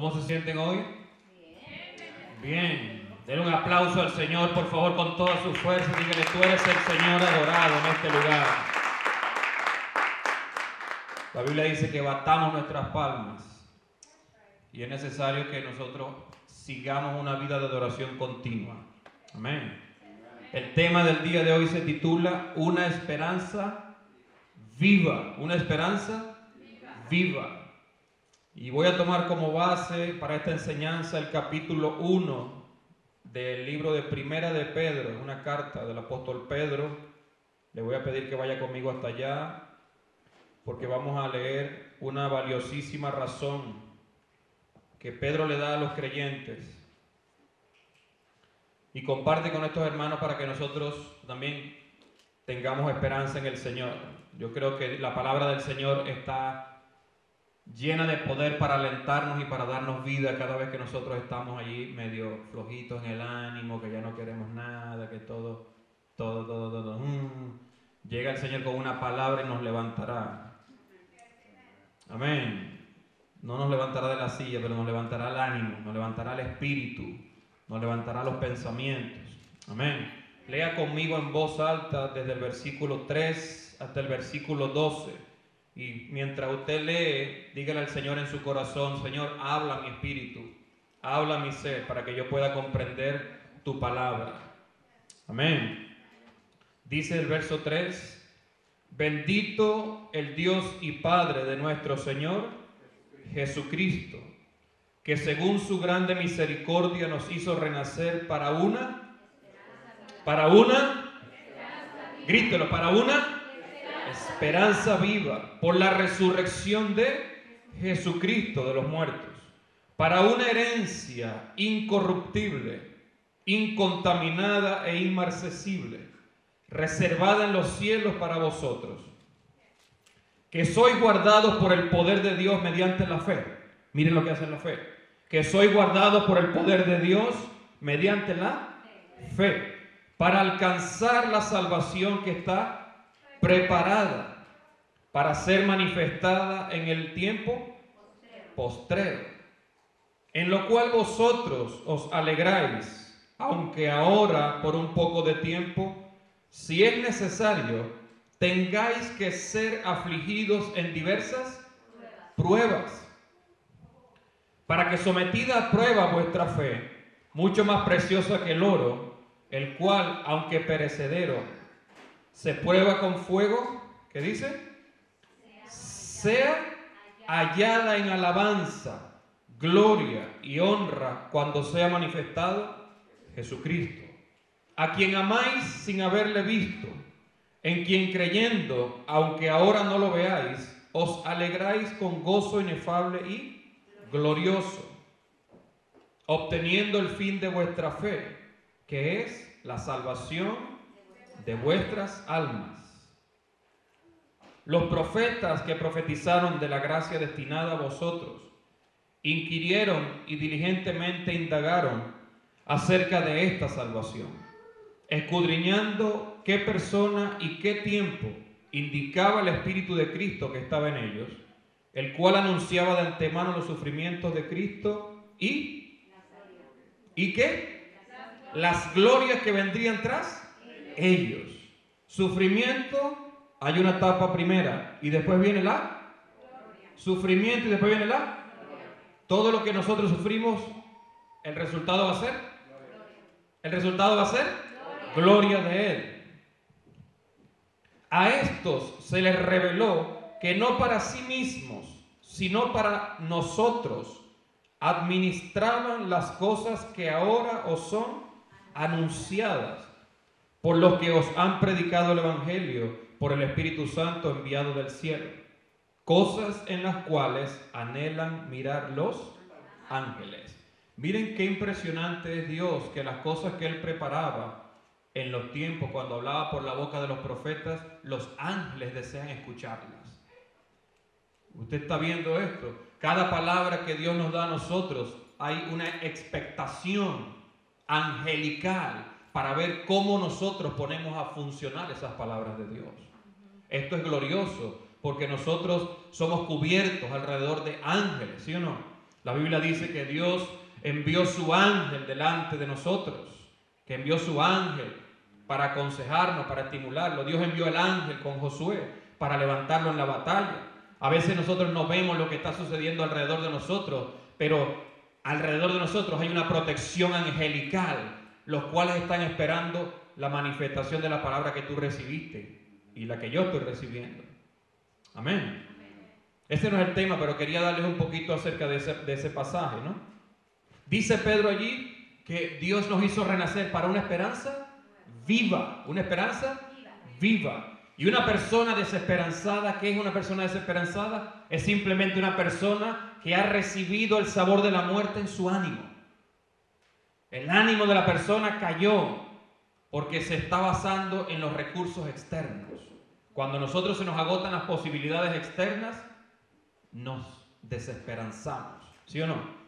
¿Cómo se sienten hoy? Bien. Den un aplauso al Señor, por favor, con toda su fuerza. Dígale, tú eres el Señor adorado en este lugar. La Biblia dice que batamos nuestras palmas. Y es necesario que nosotros sigamos una vida de adoración continua. Amén. El tema del día de hoy se titula Una esperanza viva. Una esperanza viva. Y voy a tomar como base para esta enseñanza el capítulo 1 del libro de Primera de Pedro, una carta del apóstol Pedro. Le voy a pedir que vaya conmigo hasta allá, porque vamos a leer una valiosísima razón que Pedro le da a los creyentes. Y comparte con estos hermanos para que nosotros también tengamos esperanza en el Señor. Yo creo que la palabra del Señor está llena de poder para alentarnos y para darnos vida cada vez que nosotros estamos allí medio flojitos en el ánimo, que ya no queremos nada, que todo. Llega el Señor con una palabra y nos levantará. Amén. No nos levantará de la silla, pero nos levantará el ánimo, nos levantará el espíritu, nos levantará los pensamientos. Amén. Lea conmigo en voz alta desde el versículo 3 hasta el versículo 12. Y mientras usted lee, dígale al Señor en su corazón: Señor, habla mi espíritu, habla mi ser, para que yo pueda comprender tu palabra. Amén. Dice el verso 3: Bendito el Dios y Padre de nuestro Señor Jesucristo, que según su grande misericordia nos hizo renacer para una, grítelo, para una esperanza viva, por la resurrección de Jesucristo de los muertos, para una herencia incorruptible, incontaminada e inmarcesible, reservada en los cielos para vosotros, que sois guardados por el poder de Dios mediante la fe. Miren lo que hace la fe. Que sois guardados por el poder de Dios mediante la fe, para alcanzar la salvación que está preparada para ser manifestada en el tiempo postrero, en lo cual vosotros os alegráis, aunque ahora por un poco de tiempo, si es necesario, tengáis que ser afligidos en diversas pruebas, para que sometida a prueba vuestra fe, mucho más preciosa que el oro, el cual, aunque perecedero, se prueba con fuego, ¿qué dice? Sea hallada en alabanza, gloria y honra cuando sea manifestado Jesucristo, a quien amáis sin haberle visto, en quien creyendo, aunque ahora no lo veáis, os alegráis con gozo inefable y glorioso, obteniendo el fin de vuestra fe, que es la salvación de vuestras almas. Los profetas que profetizaron de la gracia destinada a vosotros inquirieron y diligentemente indagaron acerca de esta salvación, escudriñando qué persona y qué tiempo indicaba el Espíritu de Cristo que estaba en ellos, el cual anunciaba de antemano los sufrimientos de Cristo y ¿qué? Las glorias que vendrían tras ellos. Sufrimiento, hay una etapa primera y después viene la sufrimiento y después viene la todo lo que nosotros sufrimos, el resultado va a ser gloria de Él. A estos se les reveló que no para sí mismos, sino para nosotros administraban las cosas que ahora os son anunciadas por los que os han predicado el Evangelio por el Espíritu Santo enviado del cielo, cosas en las cuales anhelan mirar los ángeles. Miren qué impresionante es Dios, que las cosas que Él preparaba en los tiempos cuando hablaba por la boca de los profetas, los ángeles desean escucharlas. Usted está viendo esto. Cada palabra que Dios nos da a nosotros, hay una expectación angelical para ver cómo nosotros ponemos a funcionar esas palabras de Dios. Esto es glorioso porque nosotros somos cubiertos alrededor de ángeles, ¿sí o no? La Biblia dice que Dios envió su ángel delante de nosotros, que envió su ángel para aconsejarnos, para estimularlo. Dios envió el ángel con Josué para levantarlo en la batalla. A veces nosotros no vemos lo que está sucediendo alrededor de nosotros, pero alrededor de nosotros hay una protección angelical, los cuales están esperando la manifestación de la palabra que tú recibiste y la que yo estoy recibiendo. Amén. Ese no es el tema, pero quería darles un poquito acerca de ese pasaje, ¿no? Dice Pedro allí que Dios nos hizo renacer para una esperanza viva. Una esperanza viva. Y una persona desesperanzada, ¿qué es una persona desesperanzada? Es simplemente una persona que ha recibido el sabor de la muerte en su ánimo. El ánimo de la persona cayó porque se está basando en los recursos externos. Cuando nosotros se nos agotan las posibilidades externas, nos desesperanzamos. ¿Sí o no?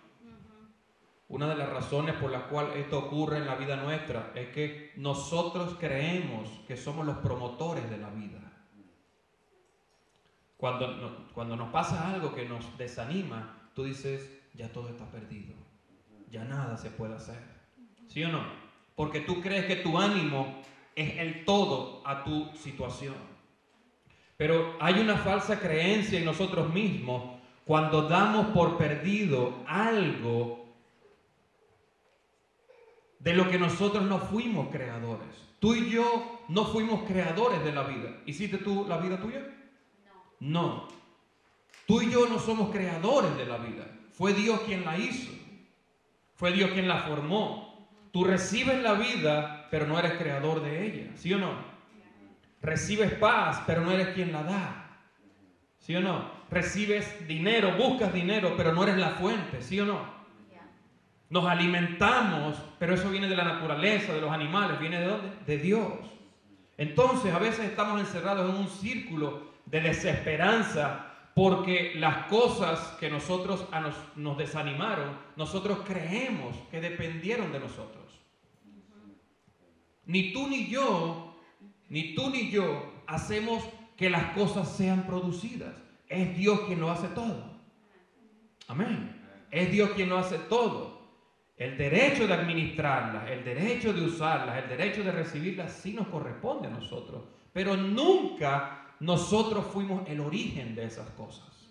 Una de las razones por las cuales esto ocurre en la vida nuestra es que nosotros creemos que somos los promotores de la vida. Cuando nos pasa algo que nos desanima, tú dices, ya todo está perdido, ya nada se puede hacer. ¿Sí o no? Porque tú crees que tu ánimo es el todo a tu situación. Pero hay una falsa creencia en nosotros mismos cuando damos por perdido algo de lo que nosotros no fuimos creadores. Tú y yo no fuimos creadores de la vida. ¿Hiciste tú la vida tuya? No. Tú y yo no somos creadores de la vida. Fue Dios quien la hizo. Fue Dios quien la formó. Tú recibes la vida, pero no eres creador de ella. ¿Sí o no? Recibes paz, pero no eres quien la da. ¿Sí o no? Recibes dinero, buscas dinero, pero no eres la fuente. ¿Sí o no? Nos alimentamos, pero eso viene de la naturaleza, de los animales. ¿Viene de dónde? De Dios. Entonces, a veces estamos encerrados en un círculo de desesperanza porque las cosas que nosotros nos desanimaron, nosotros creemos que dependieron de nosotros. Ni tú ni yo hacemos que las cosas sean producidas. Es Dios quien lo hace todo. Amén. Es Dios quien lo hace todo. El derecho de administrarlas, el derecho de usarlas, el derecho de recibirlas sí nos corresponde a nosotros. Pero nunca nosotros fuimos el origen de esas cosas.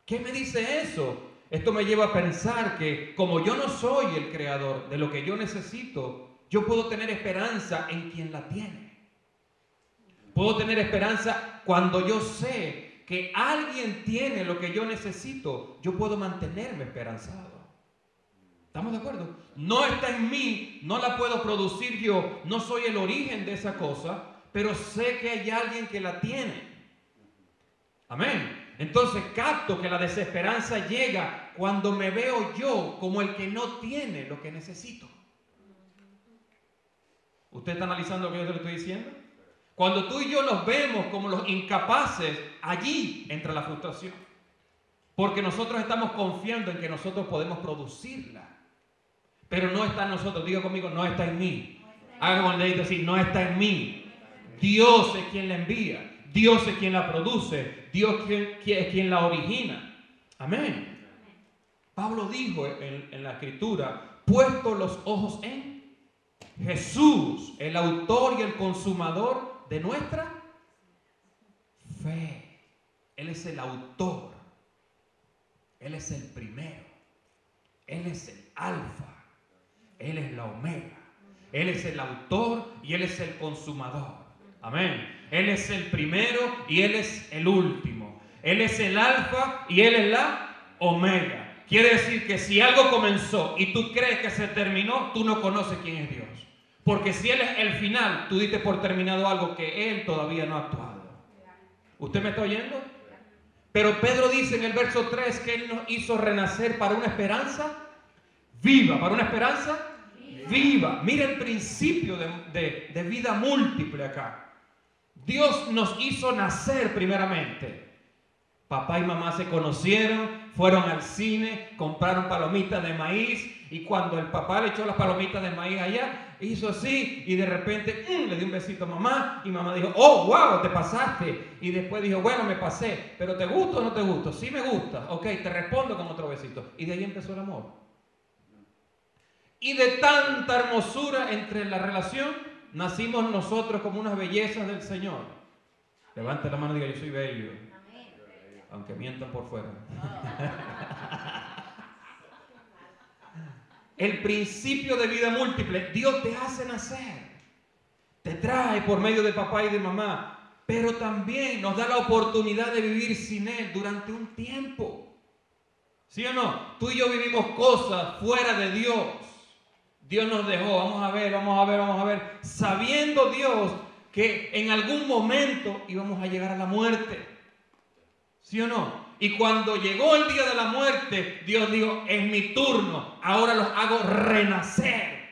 ¿Qué me dice eso? Esto me lleva a pensar que como yo no soy el creador de lo que yo necesito, yo puedo tener esperanza en quien la tiene. Puedo tener esperanza cuando yo sé que alguien tiene lo que yo necesito. Yo puedo mantenerme esperanzado. ¿Estamos de acuerdo? No está en mí, no la puedo producir yo, no soy el origen de esa cosa, pero sé que hay alguien que la tiene. Amén. Entonces capto que la desesperanza llega cuando me veo yo como el que no tiene lo que necesito. ¿Usted está analizando lo que yo le estoy diciendo? Cuando tú y yo nos vemos como los incapaces, allí entra la frustración. Porque nosotros estamos confiando en que nosotros podemos producirla. Pero no está en nosotros. Diga conmigo, no está en mí. Haga con el dedito así, no está en mí. Dios es quien la envía. Dios es quien la produce. Dios es quien la origina. Amén. Pablo dijo en la escritura, puesto los ojos en Jesús, el autor y el consumador de nuestra fe. Él es el autor. Él es el primero. Él es el alfa. Él es la omega. Él es el autor y Él es el consumador. Amén. Él es el primero y Él es el último. Él es el alfa y Él es la omega. Quiere decir que si algo comenzó y tú crees que se terminó, tú no conoces quién es Dios. Porque si Él es el final, tú diste por terminado algo que Él todavía no ha actuado. ¿Usted me está oyendo? Pero Pedro dice en el verso 3 que Él nos hizo renacer para una esperanza viva. ¿Para una esperanza viva? Mira el principio de vida múltiple acá. Dios nos hizo nacer primeramente. Papá y mamá se conocieron, fueron al cine, compraron palomitas de maíz y cuando el papá le echó las palomitas de maíz allá, hizo así y de repente le dio un besito a mamá y mamá dijo, oh, wow, te pasaste. Y después dijo, bueno, me pasé, pero ¿te gusta o no te gusta? Sí me gusta, ok, te respondo con otro besito. Y de ahí empezó el amor. Y de tanta hermosura entre la relación, nacimos nosotros como unas bellezas del Señor. Levante la mano y diga, yo soy bello. Aunque mientan por fuera. El principio de vida múltiple, Dios te hace nacer, te trae por medio de papá y de mamá, pero también nos da la oportunidad de vivir sin Él durante un tiempo. ¿Sí o no? Tú y yo vivimos cosas fuera de Dios. Dios nos dejó, vamos a ver, sabiendo Dios que en algún momento íbamos a llegar a la muerte. ¿Sí o no? Y cuando llegó el día de la muerte, Dios dijo, es mi turno, ahora los hago renacer.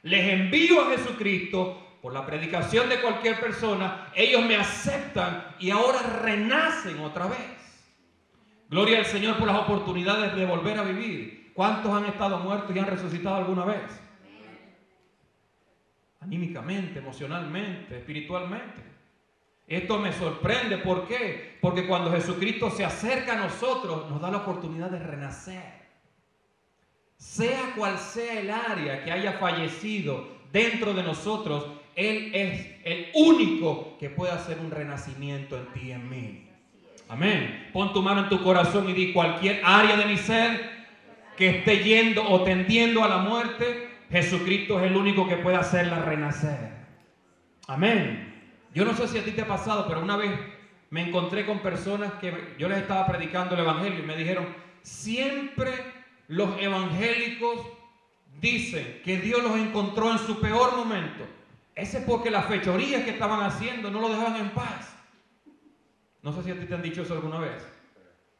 Les envío a Jesucristo por la predicación de cualquier persona, ellos me aceptan y ahora renacen otra vez. Gloria al Señor por las oportunidades de volver a vivir. ¿Cuántos han estado muertos y han resucitado alguna vez? Anímicamente, emocionalmente, espiritualmente. Esto me sorprende, ¿por qué? Porque cuando Jesucristo se acerca a nosotros, nos da la oportunidad de renacer. Sea cual sea el área que haya fallecido dentro de nosotros, Él es el único que puede hacer un renacimiento en ti y en mí. Amén. Pon tu mano en tu corazón y di, cualquier área de mi ser que esté yendo o tendiendo a la muerte, Jesucristo es el único que puede hacerla renacer. Amén. Yo no sé si a ti te ha pasado, pero una vez me encontré con personas que yo les estaba predicando el evangelio y me dijeron, siempre los evangélicos dicen que Dios los encontró en su peor momento. Ese es porque las fechorías que estaban haciendo no lo dejaban en paz. No sé si a ti te han dicho eso alguna vez.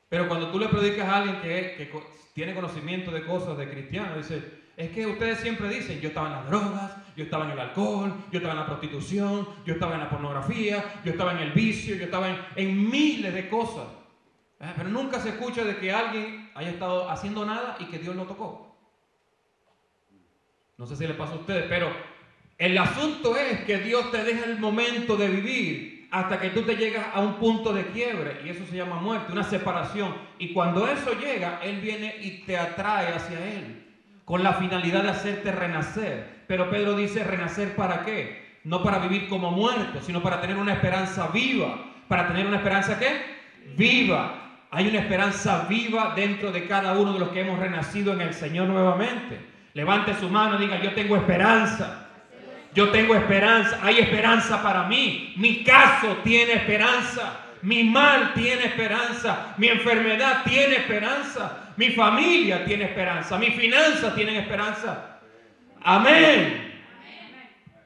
Pero cuando tú le predicas a alguien que tiene conocimiento de cosas de cristiano, dice, es que ustedes siempre dicen, yo estaba en las drogas, yo estaba en el alcohol, yo estaba en la prostitución, yo estaba en la pornografía, yo estaba en el vicio, yo estaba en miles de cosas. Pero nunca se escucha de que alguien haya estado haciendo nada y que Dios lo tocó. No sé si le pasa a ustedes, pero el asunto es que Dios te deja el momento de vivir hasta que tú te llegas a un punto de quiebre, y eso se llama muerte, una separación. Y cuando eso llega, Él viene y te atrae hacia Él, con la finalidad de hacerte renacer. Pero Pedro dice, ¿renacer para qué? No para vivir como muertos, sino para tener una esperanza viva. ¿Para tener una esperanza qué? Viva. Hay una esperanza viva dentro de cada uno de los que hemos renacido en el Señor nuevamente. Levante su mano y diga, yo tengo esperanza. Yo tengo esperanza. Hay esperanza para mí. Mi caso tiene esperanza. Mi mal tiene esperanza. Mi enfermedad tiene esperanza. Mi familia tiene esperanza. Mis finanzas tienen esperanza. Amén.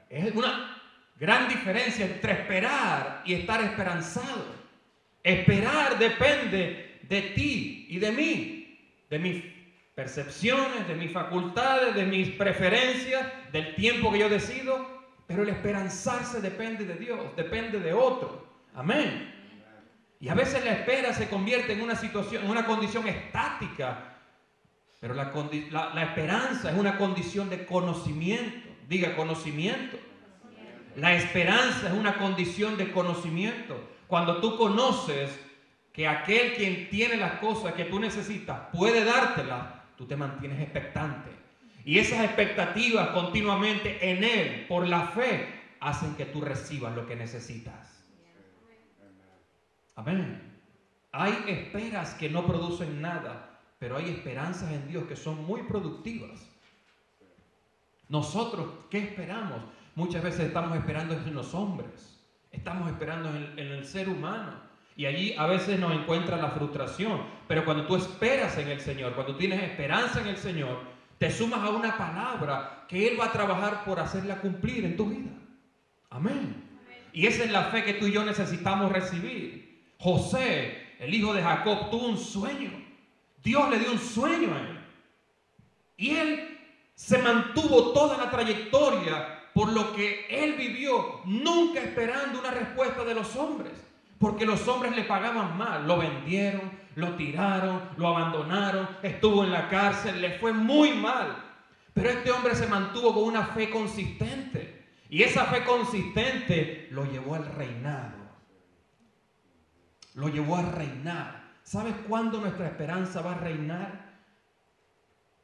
Es una gran diferencia entre esperar y estar esperanzado. Esperar depende de ti y de mí, de mis percepciones, de mis facultades, de mis preferencias, del tiempo que yo decido, pero el esperanzarse depende de Dios, depende de otro. Amén. Y a veces la espera se convierte en una situación, en una condición estática, pero la esperanza es una condición de conocimiento. Diga, conocimiento. La esperanza es una condición de conocimiento. Cuando tú conoces que aquel quien tiene las cosas que tú necesitas puede dártelas, tú te mantienes expectante. Y esas expectativas continuamente en Él, por la fe, hacen que tú recibas lo que necesitas. Amén. Hay esperas que no producen nada, pero hay esperanzas en Dios que son muy productivas. Nosotros, ¿qué esperamos? Muchas veces estamos esperando en los hombres, estamos esperando en el ser humano. Y allí a veces nos encuentra la frustración. Pero cuando tú esperas en el Señor, cuando tienes esperanza en el Señor, te sumas a una palabra que Él va a trabajar por hacerla cumplir en tu vida. Amén. Y esa es la fe que tú y yo necesitamos recibir. José, el hijo de Jacob, tuvo un sueño. Dios le dio un sueño a él. Y él se mantuvo toda la trayectoria por lo que él vivió, nunca esperando una respuesta de los hombres. Porque los hombres le pagaban mal, lo vendieron, lo tiraron, lo abandonaron, estuvo en la cárcel, le fue muy mal. Pero este hombre se mantuvo con una fe consistente. Y esa fe consistente lo llevó al reinado. Lo llevó a reinar. ¿Sabes cuándo nuestra esperanza va a reinar?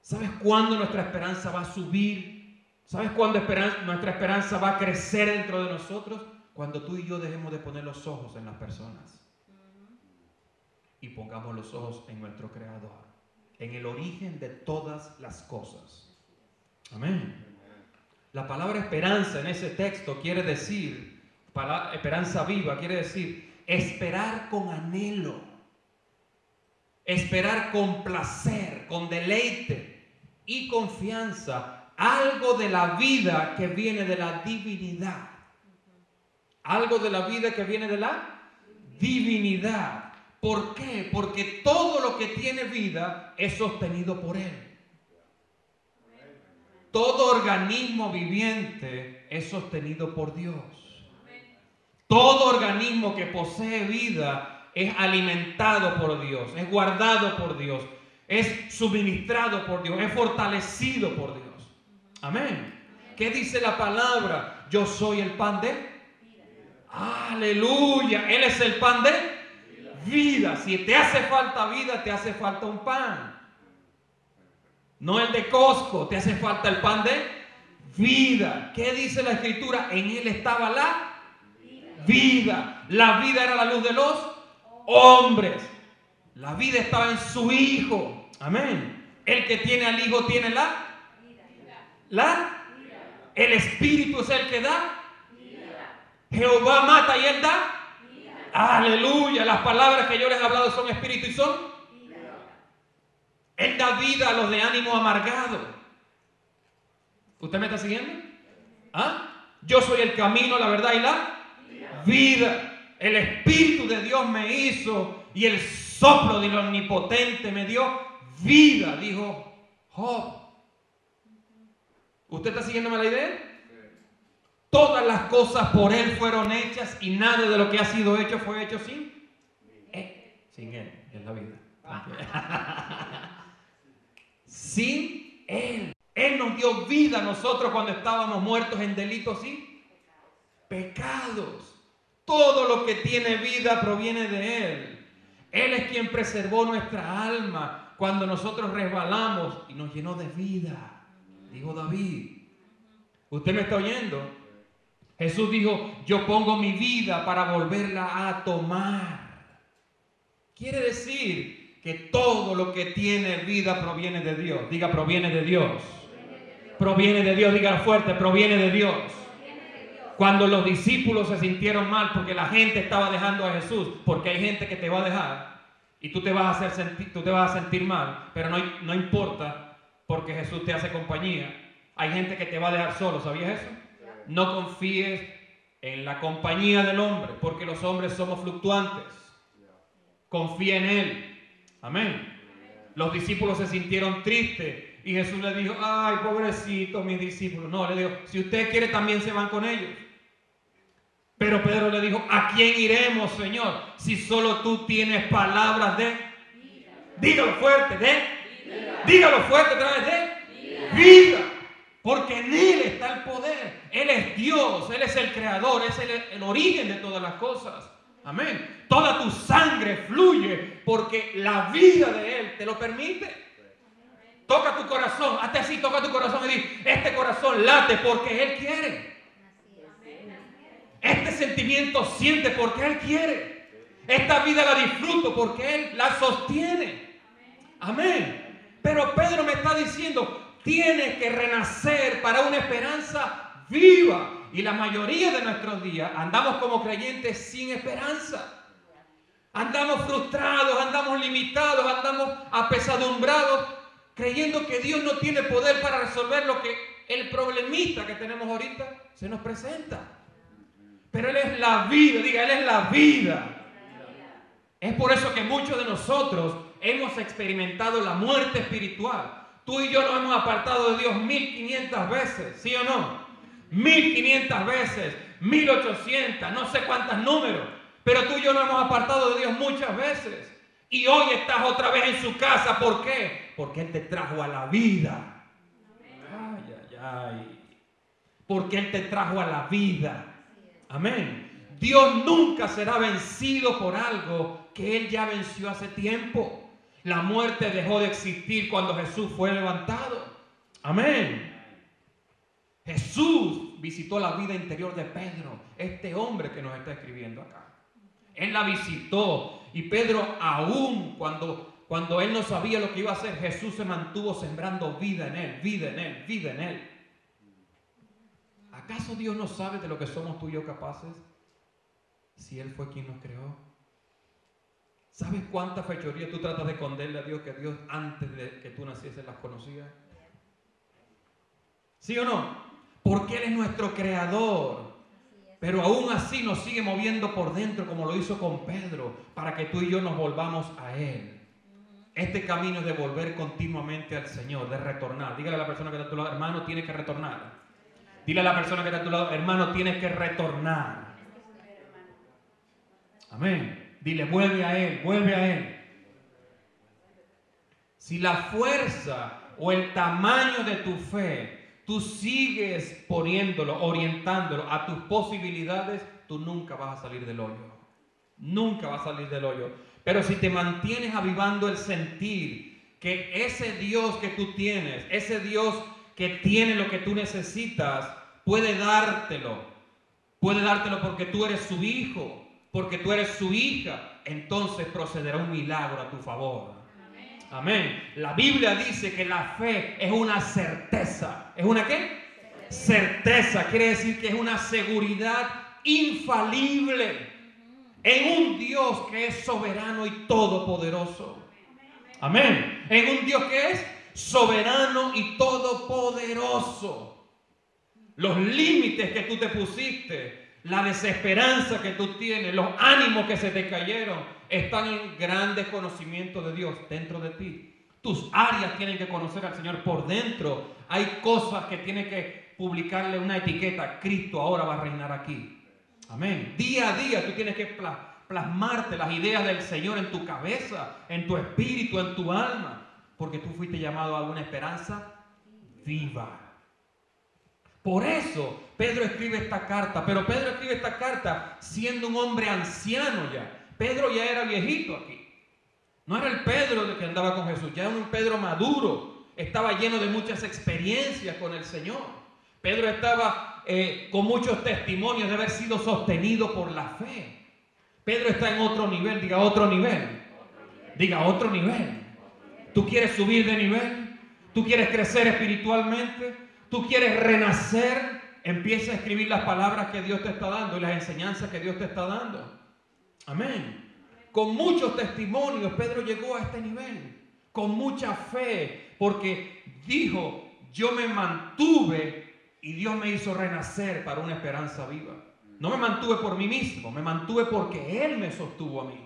¿Sabes cuándo nuestra esperanza va a subir? ¿Sabes cuándo nuestra esperanza va a crecer dentro de nosotros? Cuando tú y yo dejemos de poner los ojos en las personas y pongamos los ojos en nuestro Creador, en el origen de todas las cosas. Amén. La palabra esperanza en ese texto quiere decir, esperanza viva, quiere decir esperar con anhelo, esperar con placer, con deleite y confianza, algo de la vida que viene de la divinidad. Algo de la vida que viene de la divinidad. ¿Por qué? Porque todo lo que tiene vida es sostenido por Él. Todo organismo viviente es sostenido por Dios. Todo organismo que posee vida es alimentado por Dios, es guardado por Dios, es suministrado por Dios, es fortalecido por Dios. Amén. ¿Qué dice la palabra? Yo soy el pan de vida. Aleluya. Él es el pan de vida. Si te hace falta vida, te hace falta un pan. No el de Costco, te hace falta el pan de vida. ¿Qué dice la Escritura? En Él estaba la vida. La vida era la luz de los hombres. La vida estaba en su Hijo. Amén. El que tiene al Hijo tiene el Espíritu es el que da. Jehová mata y Él da. Aleluya. Las palabras que yo les he hablado son espíritu y son. Él da vida a los de ánimo amargado. ¿Usted me está siguiendo? Yo soy el camino, la verdad y la vida. El Espíritu de Dios me hizo y el soplo del Omnipotente me dio vida, dijo Job. ¿Usted está siguiéndome la idea? Todas las cosas por Él fueron hechas y nada de lo que ha sido hecho fue hecho sin Él. Sin Él, es la vida. Sin Él. Él nos dio vida a nosotros cuando estábamos muertos en delitos y pecados. Todo lo que tiene vida proviene de Él. Él es quien preservó nuestra alma cuando nosotros resbalamos y nos llenó de vida, dijo David. ¿Usted me está oyendo? Jesús dijo, yo pongo mi vida para volverla a tomar. Quiere decir que todo lo que tiene vida proviene de Dios. Diga, proviene de Dios. Proviene de Dios, diga fuerte, proviene de Dios. Cuando los discípulos se sintieron mal porque la gente estaba dejando a Jesús, porque hay gente que te va a dejar y tú te vas a sentir mal, pero no importa porque Jesús te hace compañía. Hay gente que te va a dejar solo, ¿sabías eso? No confíes en la compañía del hombre, porque los hombres somos fluctuantes. Confía en Él. Amén. Los discípulos se sintieron tristes y Jesús les dijo, ay, pobrecitos mis discípulos. No, le dijo, si usted quiere también se van con ellos. Pero Pedro le dijo, ¿a quién iremos, Señor? Si solo tú tienes palabras de vida. Dígalo fuerte, dígalo fuerte otra vez, de vida. Porque en Él está el poder. Él es Dios, Él es el creador, es el origen de todas las cosas. Amén. Toda tu sangre fluye porque la vida de Él te lo permite. Toca tu corazón, hazte así, toca tu corazón y di, este corazón late porque Él quiere. Este sentimiento siente porque Él quiere. Esta vida la disfruto porque Él la sostiene. Amén. Pero Pedro me está diciendo, tienes que renacer para una esperanza viva. Y la mayoría de nuestros días andamos como creyentes sin esperanza. Andamos frustrados, andamos limitados, andamos apesadumbrados, creyendo que Dios no tiene poder para resolver lo que el problemita que tenemos ahorita se nos presenta. Pero Él es la vida, diga, Él es la vida. Es por eso que muchos de nosotros hemos experimentado la muerte espiritual. Tú y yo nos hemos apartado de Dios 1500 veces, ¿sí o no? 1500 veces, 1800, no sé cuántos números. Pero tú y yo nos hemos apartado de Dios muchas veces. Y hoy estás otra vez en su casa. ¿Por qué? Porque Él te trajo a la vida. ay. Porque Él te trajo a la vida. Amén. Dios nunca será vencido por algo que Él ya venció hace tiempo. La muerte dejó de existir cuando Jesús fue levantado. Amén. Jesús visitó la vida interior de Pedro, este hombre que nos está escribiendo acá. Él la visitó y Pedro, aún cuando él no sabía lo que iba a hacer, Jesús se mantuvo sembrando vida en él, vida en él, vida en él. ¿Acaso Dios no sabe de lo que somos tú y yo capaces? Si Él fue quien nos creó. ¿Sabes cuánta fechoría tú tratas de esconderle a Dios que Dios antes de que tú nacieses las conocía? ¿Sí o no? Porque Él es nuestro creador. Pero aún así nos sigue moviendo por dentro como lo hizo con Pedro, para que tú y yo nos volvamos a Él. Este camino es de volver continuamente al Señor, de retornar. Dígale a la persona que está a tu lado, hermano, tienes que retornar. Dile a la persona que está a tu lado, hermano, tienes que retornar. Amén. Dile, vuelve a Él, vuelve a Él. Si la fuerza o el tamaño de tu fe, tú sigues poniéndolo, orientándolo a tus posibilidades, tú nunca vas a salir del hoyo. Nunca vas a salir del hoyo. Pero si te mantienes avivando el sentir que ese Dios que tú tienes, ese Dios que tiene lo que tú necesitas, puede dártelo porque tú eres su hijo, porque tú eres su hija, entonces procederá un milagro a tu favor. Amén. La Biblia dice que la fe es una certeza. ¿Es una qué? Certeza. Quiere decir que es una seguridad infalible en un Dios que es soberano y todopoderoso. Amén. En un Dios que es soberano y todopoderoso. Los límites que tú te pusiste, la desesperanza que tú tienes, los ánimos que se te cayeron, están en gran desconocimiento de Dios dentro de ti. Tus áreas tienen que conocer al Señor por dentro. Hay cosas que tienen que publicarle una etiqueta. Cristo ahora va a reinar aquí. Amén. Día a día tú tienes que plasmarte las ideas del Señor en tu cabeza, en tu espíritu, en tu alma, porque tú fuiste llamado a una esperanza viva. Por eso Pedro escribe esta carta, pero Pedro escribe esta carta siendo un hombre anciano ya. Pedro ya era viejito aquí. No era el Pedro que andaba con Jesús, ya era un Pedro maduro. Estaba lleno de muchas experiencias con el Señor. Pedro estaba con muchos testimonios de haber sido sostenido por la fe. Pedro está en otro nivel, diga otro nivel. Diga otro nivel. ¿Tú quieres subir de nivel? ¿Tú quieres crecer espiritualmente? ¿Tú quieres renacer? Empieza a escribir las palabras que Dios te está dando y las enseñanzas que Dios te está dando. Amén. Con muchos testimonios Pedro llegó a este nivel. Con mucha fe. Porque dijo, yo me mantuve y Dios me hizo renacer para una esperanza viva. No me mantuve por mí mismo, me mantuve porque Él me sostuvo a mí.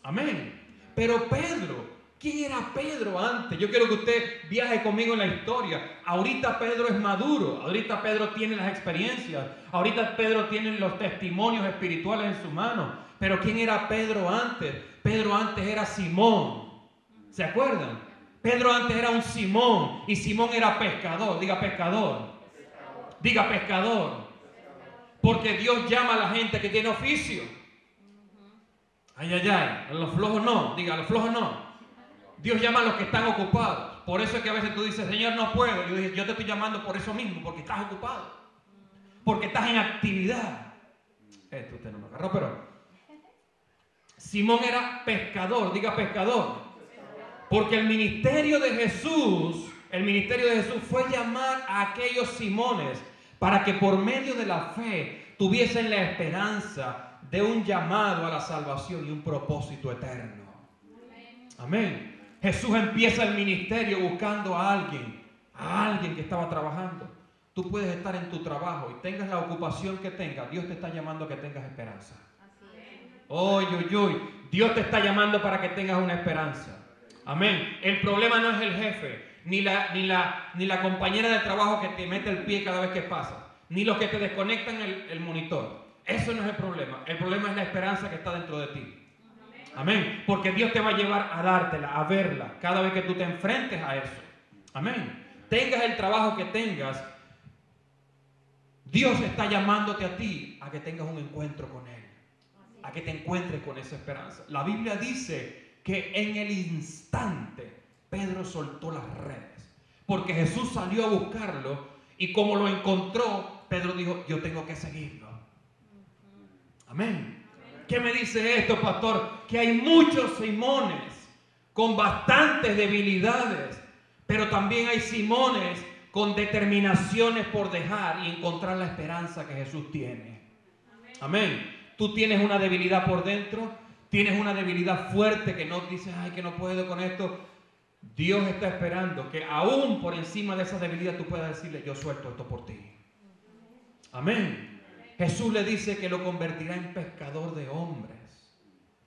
Amén. Pero Pedro, ¿quién era Pedro antes? Yo quiero que usted viaje conmigo en la historia. Ahorita Pedro es maduro, ahorita Pedro tiene las experiencias, ahorita Pedro tiene los testimonios espirituales en su mano. Pero ¿quién era Pedro antes? Pedro antes era Simón. ¿Se acuerdan? Pedro antes era un Simón y Simón era pescador. Diga pescador. Diga pescador. Porque Dios llama a la gente que tiene oficio. Ay, ay, ay. A los flojos no. Diga, a los flojos no. Dios llama a los que están ocupados. Por eso es que a veces tú dices, Señor, no puedo. Yo te estoy llamando por eso mismo, porque estás ocupado. Porque estás en actividad. Esto usted no me agarró, pero Simón era pescador. Diga pescador. Porque el ministerio de Jesús fue llamar a aquellos Simones para que por medio de la fe tuviesen la esperanza de un llamado a la salvación y un propósito eterno. Amén. Jesús empieza el ministerio buscando a alguien que estaba trabajando. Tú puedes estar en tu trabajo y tengas la ocupación que tengas. Dios te está llamando a que tengas esperanza. Oy, oy, oy. Dios te está llamando para que tengas una esperanza. Amén. El problema no es el jefe, ni la compañera de trabajo que te mete el pie cada vez que pasa, ni los que te desconectan el monitor. Eso no es el problema. El problema es la esperanza que está dentro de ti. Amén. Porque Dios te va a llevar a dártela, a verla, cada vez que tú te enfrentes a eso. Amén. tengas el trabajo que tengas, Dios está llamándote a ti a que tengas un encuentro con Él, a que te encuentres con esa esperanza. La Biblia dice que en el instante Pedro soltó las redes, porque Jesús salió a buscarlo y como lo encontró, Pedro dijo, yo tengo que seguirlo. Amén. ¿Qué me dice esto, pastor? Que hay muchos Simones con bastantes debilidades, pero también hay Simones con determinaciones por dejar y encontrar la esperanza que Jesús tiene. Amén. Tú tienes una debilidad por dentro, tienes una debilidad fuerte que no dices, ay, que no puedo con esto. Dios está esperando que aún por encima de esa debilidad tú puedas decirle, yo suelto esto por ti. Amén. Jesús le dice que lo convertirá en pescador de hombres.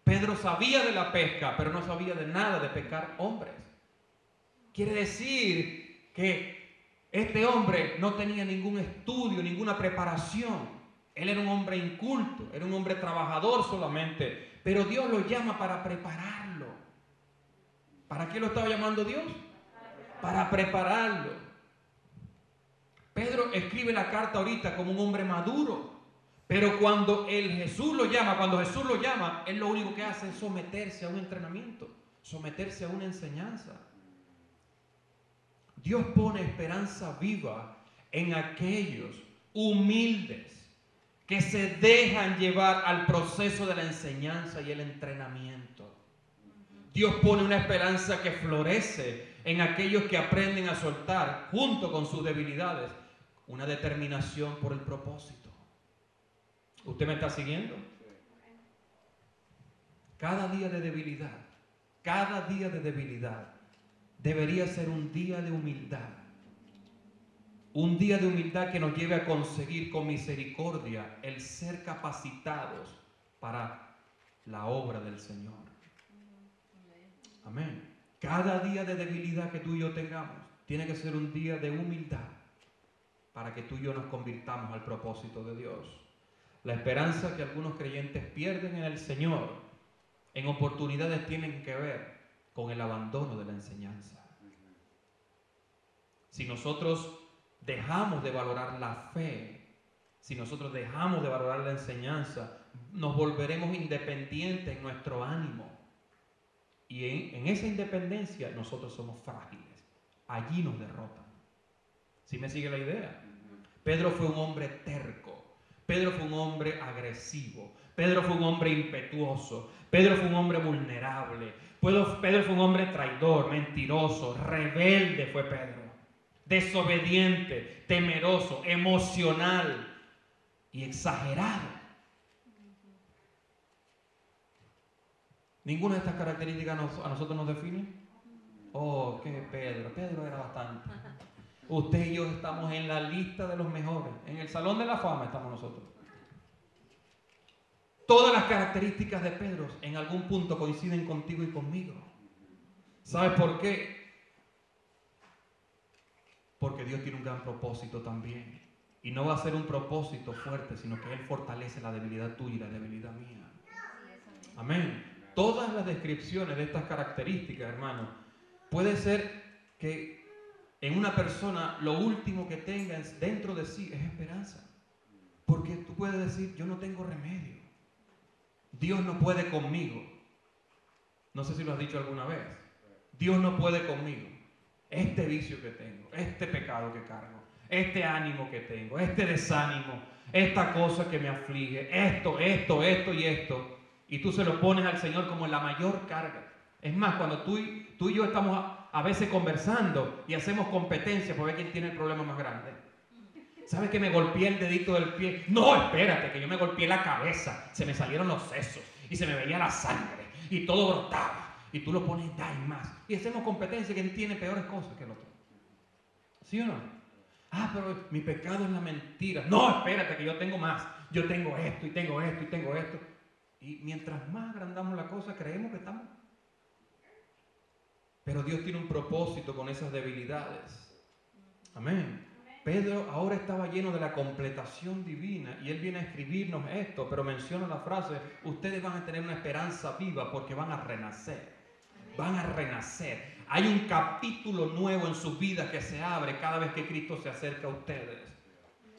Pedro sabía de la pesca, pero no sabía de nada de pescar hombres. Quiere decir que este hombre no tenía ningún estudio, ninguna preparación. Él era un hombre inculto, era un hombre trabajador solamente, pero Dios lo llama para prepararlo. ¿Para qué lo estaba llamando Dios? Para prepararlo. Pedro escribe la carta ahorita como un hombre maduro, pero cuando Jesús lo llama, él lo único que hace es someterse a un entrenamiento, someterse a una enseñanza. Dios pone esperanza viva en aquellos humildes que se dejan llevar al proceso de la enseñanza y el entrenamiento. Dios pone una esperanza que florece en aquellos que aprenden a soltar, junto con sus debilidades, una determinación por el propósito. ¿Usted me está siguiendo? Cada día de debilidad debería ser un día de humildad. Un día de humildad que nos lleve a conseguir con misericordia el ser capacitados para la obra del Señor. Amén. Cada día de debilidad que tú y yo tengamos tiene que ser un día de humildad para que tú y yo nos convirtamos al propósito de Dios. La esperanza que algunos creyentes pierden en el Señor en oportunidades tienen que ver con el abandono de la enseñanza. Si nosotros dejamos de valorar la fe, si nosotros dejamos de valorar la enseñanza, nos volveremos independientes en nuestro ánimo. Y en esa independencia nosotros somos frágiles. Allí nos derrotan. ¿Sí me sigue la idea? Pedro fue un hombre terco. Pedro fue un hombre agresivo. Pedro fue un hombre impetuoso. Pedro fue un hombre vulnerable. Pedro fue un hombre traidor, mentiroso, rebelde fue Pedro. Desobediente, temeroso, emocional y exagerado. ¿Ninguna de estas características a nosotros nos define? Oh, qué Pedro. Pedro era bastante. Usted y yo estamos en la lista de los mejores. En el Salón de la Fama estamos nosotros. Todas las características de Pedro en algún punto coinciden contigo y conmigo. ¿Sabes por qué? Porque Dios tiene un gran propósito también. Y no va a ser un propósito fuerte, sino que Él fortalece la debilidad tuya y la debilidad mía. Amén. Todas las descripciones de estas características, hermano, puede ser que en una persona lo último que tenga dentro de sí es esperanza. Porque tú puedes decir, yo no tengo remedio. Dios no puede conmigo. No sé si lo has dicho alguna vez. Dios no puede conmigo. Este vicio que tengo, este pecado que cargo, este ánimo que tengo, este desánimo, esta cosa que me aflige, esto y esto. Y tú se lo pones al Señor como la mayor carga. Es más, cuando tú y yo estamos a veces conversando y hacemos competencia por ver quién tiene el problema más grande. ¿Sabes que me golpeé el dedito del pie? No, espérate, que yo me golpeé la cabeza. Se me salieron los sesos y se me veía la sangre y todo brotaba. Y tú lo pones, da y más. Y hacemos competencia, que tiene peores cosas que el otro. ¿Sí o no? Ah, pero mi pecado es la mentira. No, espérate, que yo tengo más. Yo tengo esto y tengo esto y tengo esto. Y mientras más agrandamos la cosa, creemos que estamos. Pero Dios tiene un propósito con esas debilidades. Amén. Pedro ahora estaba lleno de la completación divina y él viene a escribirnos esto, pero menciona la frase, ustedes van a tener una esperanza viva porque van a renacer. van a renacer. Hay un capítulo nuevo en sus vidas que se abre cada vez que Cristo se acerca a ustedes.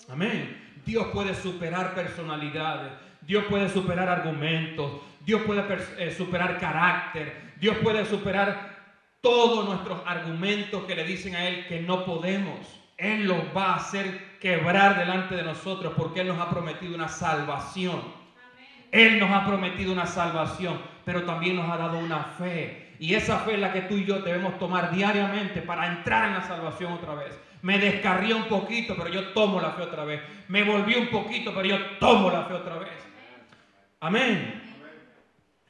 Amén. Dios puede superar personalidades, Dios puede superar argumentos, Dios puede superar carácter, Dios puede superar todos nuestros argumentos que le dicen a Él que no podemos. Él los va a hacer quebrar delante de nosotros porque Él nos ha prometido una salvación. Él nos ha prometido una salvación, pero también nos ha dado una fe. Y esa fe es la que tú y yo debemos tomar diariamente para entrar en la salvación otra vez. Me descarrié un poquito, pero yo tomo la fe otra vez. Me volví un poquito, pero yo tomo la fe otra vez. Amén.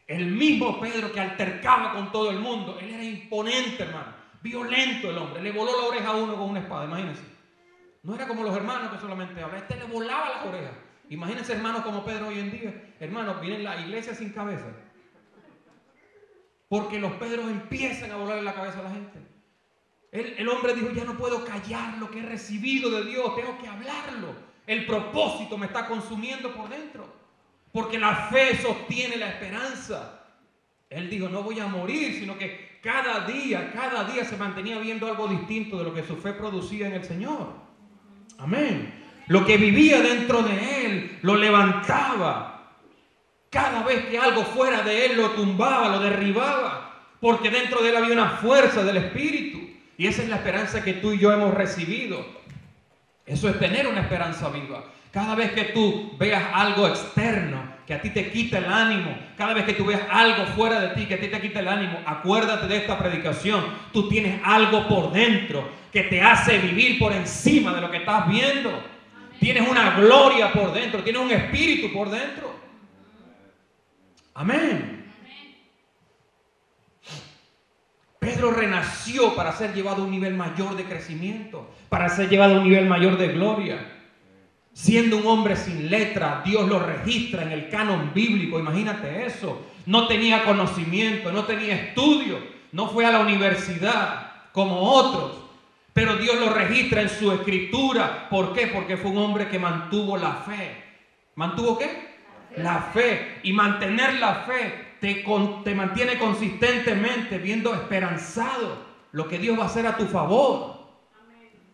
El mismo Pedro que altercaba con todo el mundo, él era imponente, hermano. Violento el hombre. Le voló la oreja a uno con una espada, imagínense. No era como los hermanos que solamente hablan. Este le volaba las orejas. Imagínense hermanos como Pedro hoy en día. Hermanos, vienen la iglesia sin cabeza. Porque los Pedros empiezan a volarle la cabeza a la gente. El hombre dijo, ya no puedo callar lo que he recibido de Dios, tengo que hablarlo. El propósito me está consumiendo por dentro. Porque la fe sostiene la esperanza. Él dijo, no voy a morir, sino que cada día se mantenía viendo algo distinto de lo que su fe producía en el Señor. Amén. Lo que vivía dentro de él lo levantaba. Cada vez que algo fuera de él lo tumbaba, lo derribaba. Porque dentro de él había una fuerza del Espíritu. Y esa es la esperanza que tú y yo hemos recibido. Eso es tener una esperanza viva. Cada vez que tú veas algo externo que a ti te quita el ánimo, cada vez que tú veas algo fuera de ti que a ti te quita el ánimo, acuérdate de esta predicación. Tú tienes algo por dentro que te hace vivir por encima de lo que estás viendo. Amén. Tienes una gloria por dentro, tienes un espíritu por dentro. Amén. Pedro renació para ser llevado a un nivel mayor de crecimiento, para ser llevado a un nivel mayor de gloria. Siendo un hombre sin letra, Dios lo registra en el canon bíblico. Imagínate eso. No tenía conocimiento, no tenía estudio, no fue a la universidad como otros. Pero Dios lo registra en su escritura. ¿Por qué? Porque fue un hombre que mantuvo la fe. ¿Mantuvo qué? La fe. Y mantener la fe te mantiene consistentemente viendo esperanzado lo que Dios va a hacer a tu favor.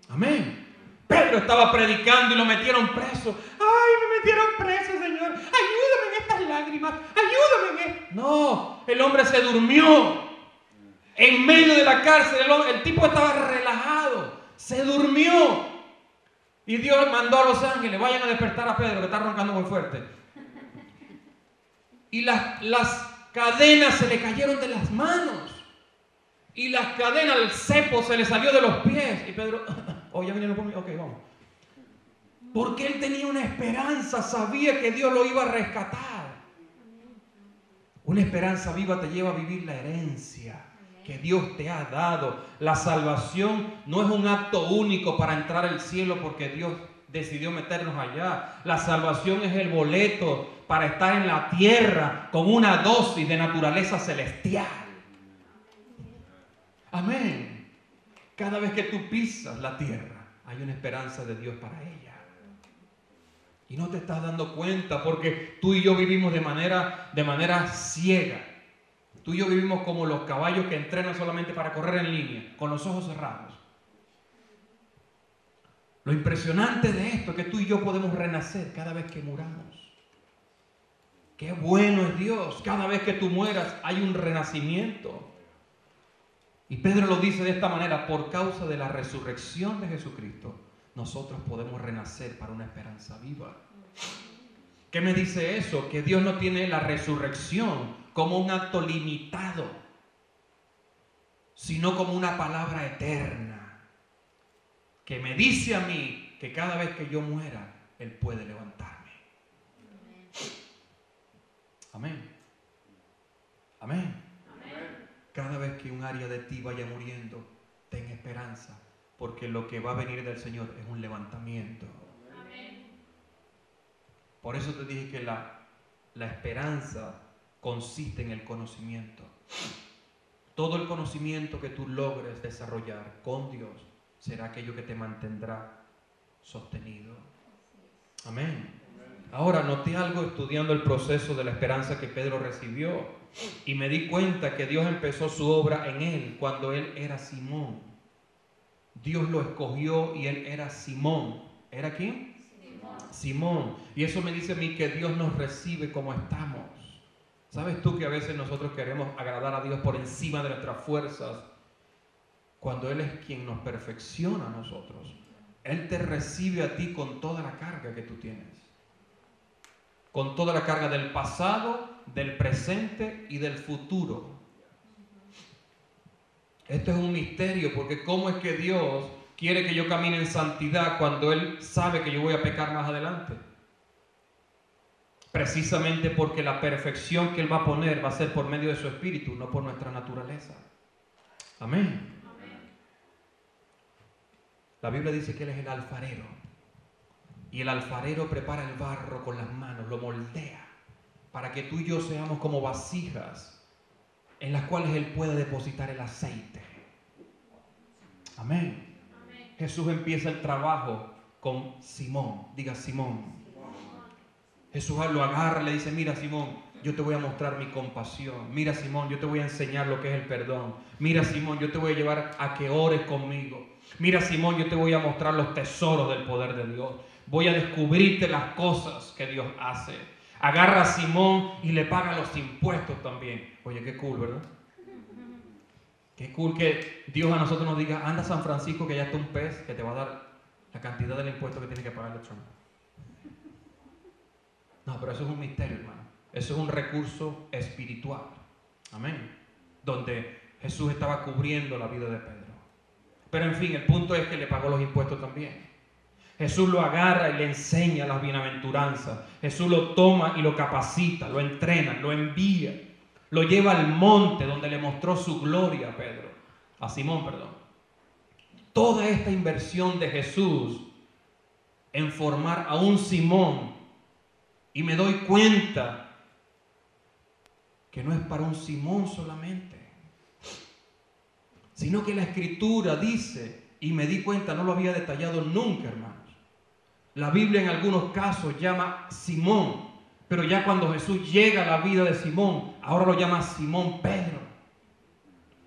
Amén. Pedro estaba predicando y lo metieron preso. ¡Ay, me metieron preso, Señor! ¡Ayúdame en estas lágrimas! ¡Ayúdame en esto! No, el hombre se durmió. En medio de la cárcel, el tipo estaba relajado. Se durmió. Y Dios mandó a los ángeles, vayan a despertar a Pedro, que está roncando muy fuerte. Y las cadenas se le cayeron de las manos. Y las cadenas, el cepo se le salió de los pies. Y Pedro... Oh, ya vinieron por mí. Ok, vamos. Porque él tenía una esperanza, sabía que Dios lo iba a rescatar. Una esperanza viva te lleva a vivir la herencia que Dios te ha dado. La salvación no es un acto único para entrar al cielo porque Dios decidió meternos allá. La salvación es el boleto para estar en la tierra con una dosis de naturaleza celestial. Amén. Cada vez que tú pisas la tierra, hay una esperanza de Dios para ella. Y no te estás dando cuenta porque tú y yo vivimos de manera ciega. Tú y yo vivimos como los caballos que entrenan solamente para correr en línea, con los ojos cerrados. Lo impresionante de esto es que tú y yo podemos renacer cada vez que muramos. Qué bueno es Dios. Cada vez que tú mueras hay un renacimiento. Y Pedro lo dice de esta manera: por causa de la resurrección de Jesucristo, nosotros podemos renacer para una esperanza viva. ¿Qué me dice eso? Que Dios no tiene la resurrección como un acto limitado, sino como una palabra eterna, que me dice a mí que cada vez que yo muera, Él puede levantarme. Amén. Amén. Cada vez que un área de ti vaya muriendo, ten esperanza, porque lo que va a venir del Señor es un levantamiento. Amén. Por eso te dije que la esperanza consiste en el conocimiento. Todo el conocimiento que tú logres desarrollar con Dios será aquello que te mantendrá sostenido. Amén. Ahora, noté algo estudiando el proceso de la esperanza que Pedro recibió y me di cuenta que Dios empezó su obra en él cuando él era Simón. Dios lo escogió y él era Simón. ¿Era quién? Simón. Y eso me dice a mí que Dios nos recibe como estamos. ¿Sabes tú que a veces nosotros queremos agradar a Dios por encima de nuestras fuerzas? Cuando Él es quien nos perfecciona a nosotros. Él te recibe a ti con toda la carga que tú tienes. Con toda la carga del pasado, del presente y del futuro. Esto es un misterio, porque ¿cómo es que Dios quiere que yo camine en santidad cuando Él sabe que yo voy a pecar más adelante? Precisamente porque la perfección que Él va a poner va a ser por medio de su Espíritu, no por nuestra naturaleza. Amén. La Biblia dice que Él es el alfarero. Y el alfarero prepara el barro con las manos, lo moldea, para que tú y yo seamos como vasijas en las cuales Él puede depositar el aceite. Amén. Amén. Jesús empieza el trabajo con Simón. Diga Simón. Jesús lo agarra y le dice, mira Simón, yo te voy a mostrar mi compasión. Mira Simón, yo te voy a enseñar lo que es el perdón. Mira Simón, yo te voy a llevar a que ores conmigo. Mira Simón, yo te voy a mostrar los tesoros del poder de Dios. Voy a descubrirte las cosas que Dios hace. Agarra a Simón y le paga los impuestos también. Oye, qué cool, ¿verdad? Qué cool que Dios a nosotros nos diga, anda a San Francisco que allá está un pez que te va a dar la cantidad del impuesto que tienes que pagar el Trump. No, pero eso es un misterio, hermano. Eso es un recurso espiritual. Amén. Donde Jesús estaba cubriendo la vida de Pedro. Pero en fin, el punto es que le pagó los impuestos también. Jesús lo agarra y le enseña las bienaventuranzas. Jesús lo toma y lo capacita, lo entrena, lo envía. Lo lleva al monte donde le mostró su gloria a Pedro. A Simón, perdón. Toda esta inversión de Jesús en formar a un Simón. Y me doy cuenta que no es para un Simón solamente, sino que la Escritura dice, y me di cuenta, no lo había detallado nunca, hermanos. La Biblia en algunos casos llama Simón, pero ya cuando Jesús llega a la vida de Simón, ahora lo llama Simón Pedro.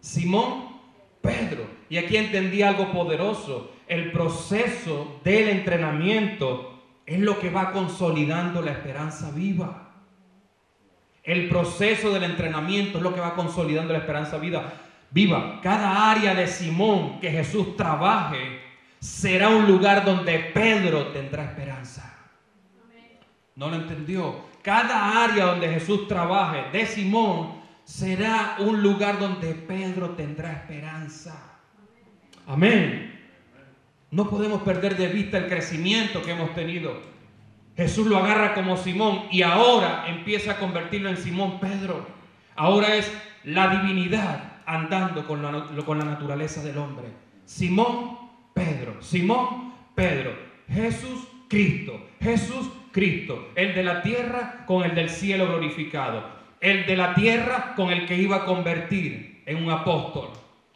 Simón Pedro. Y aquí entendí algo poderoso. El proceso del entrenamiento es lo que va consolidando la esperanza viva. El proceso del entrenamiento es lo que va consolidando la esperanza viva. Cada área de Simón que Jesús trabaje será un lugar donde Pedro tendrá esperanza. ¿No lo entendió? Cada área donde Jesús trabaje de Simón será un lugar donde Pedro tendrá esperanza. Amén. No podemos perder de vista el crecimiento que hemos tenido. Jesús lo agarra como Simón y ahora empieza a convertirlo en Simón Pedro. Ahora es la divinidad andando con la naturaleza del hombre. Simón Pedro, Simón Pedro, Jesús Cristo, el de la tierra con el del cielo glorificado, el de la tierra con el que iba a convertir en un apóstol.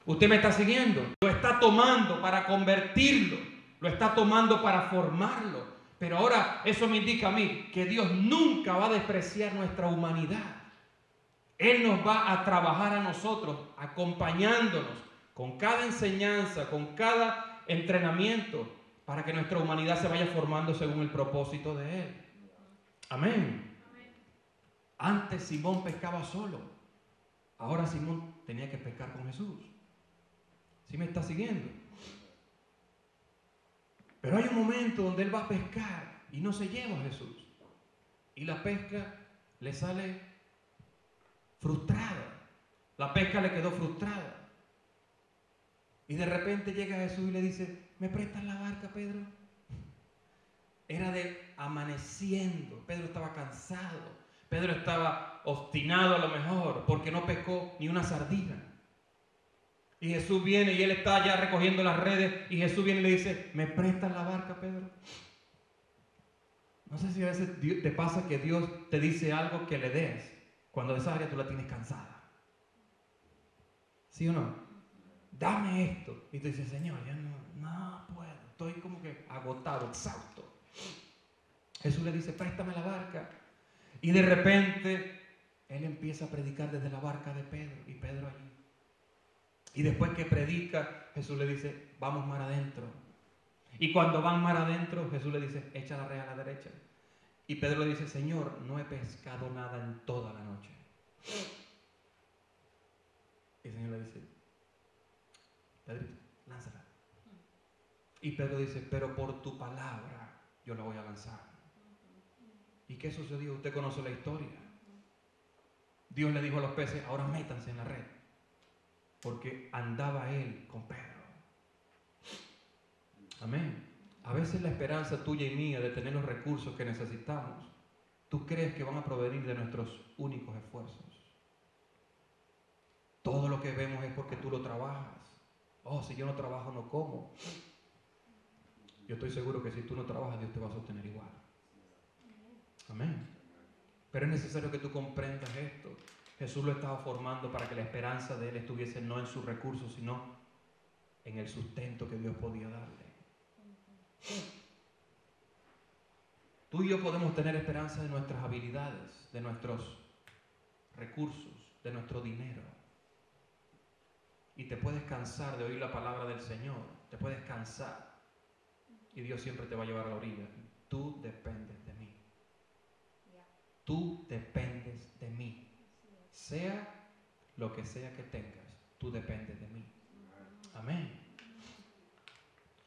¿Usted me está siguiendo? Lo está tomando para convertirlo, lo está tomando para formarlo. Pero ahora eso me indica a mí que Dios nunca va a despreciar nuestra humanidad. Él nos va a trabajar a nosotros, acompañándonos con cada enseñanza, con cada entrenamiento, para que nuestra humanidad se vaya formando según el propósito de Él. Amén. Antes Simón pescaba solo. Ahora Simón tenía que pescar con Jesús. ¿Sí me está siguiendo? Pero hay un momento donde él va a pescar y no se lleva a Jesús. Y la pesca le sale frustrada. La pesca le quedó frustrada. Y de repente llega Jesús y le dice, ¿me prestas la barca, Pedro? Era de amaneciendo. Pedro estaba cansado. Pedro estaba obstinado a lo mejor porque no pescó ni una sardina. Y Jesús viene y él está ya recogiendo las redes y Jesús viene y le dice, ¿me prestas la barca, Pedro? No sé si a veces te pasa que Dios te dice algo que le des cuando de esa área tú la tienes cansada. ¿Sí o no? Dame esto. Y tú dices, Señor, ya no puedo. Estoy como que agotado, exhausto. Jesús le dice, préstame la barca. Y de repente él empieza a predicar desde la barca de Pedro y Pedro allí. Y después que predica, Jesús le dice, vamos mar adentro. Y cuando van mar adentro, Jesús le dice, echa la red a la derecha. Y Pedro le dice, Señor, no he pescado nada en toda la noche. Y el Señor le dice, Pedrito, lánzala. Y Pedro dice, pero por tu palabra yo la voy a lanzar. ¿Y qué sucedió? Usted conoce la historia. Dios le dijo a los peces, ahora métanse en la red. Porque andaba él con Pedro. Amén. A veces la esperanza tuya y mía de tener los recursos que necesitamos, tú crees que van a provenir de nuestros únicos esfuerzos. Todo lo que vemos es porque tú lo trabajas. Oh, si yo no trabajo no como. Yo estoy seguro que si tú no trabajas, Dios te va a sostener igual. Amén. Pero es necesario que tú comprendas esto. Jesús lo estaba formando para que la esperanza de él estuviese no en sus recursos, sino en el sustento que Dios podía darle. Tú y yo podemos tener esperanza de nuestras habilidades, de nuestros recursos, de nuestro dinero. Y te puedes cansar de oír la palabra del Señor. Te puedes cansar. Y Dios siempre te va a llevar a la orilla. Tú dependes de mí. Tú dependes de mí. Sea lo que sea que tengas, tú dependes de mí. Amén.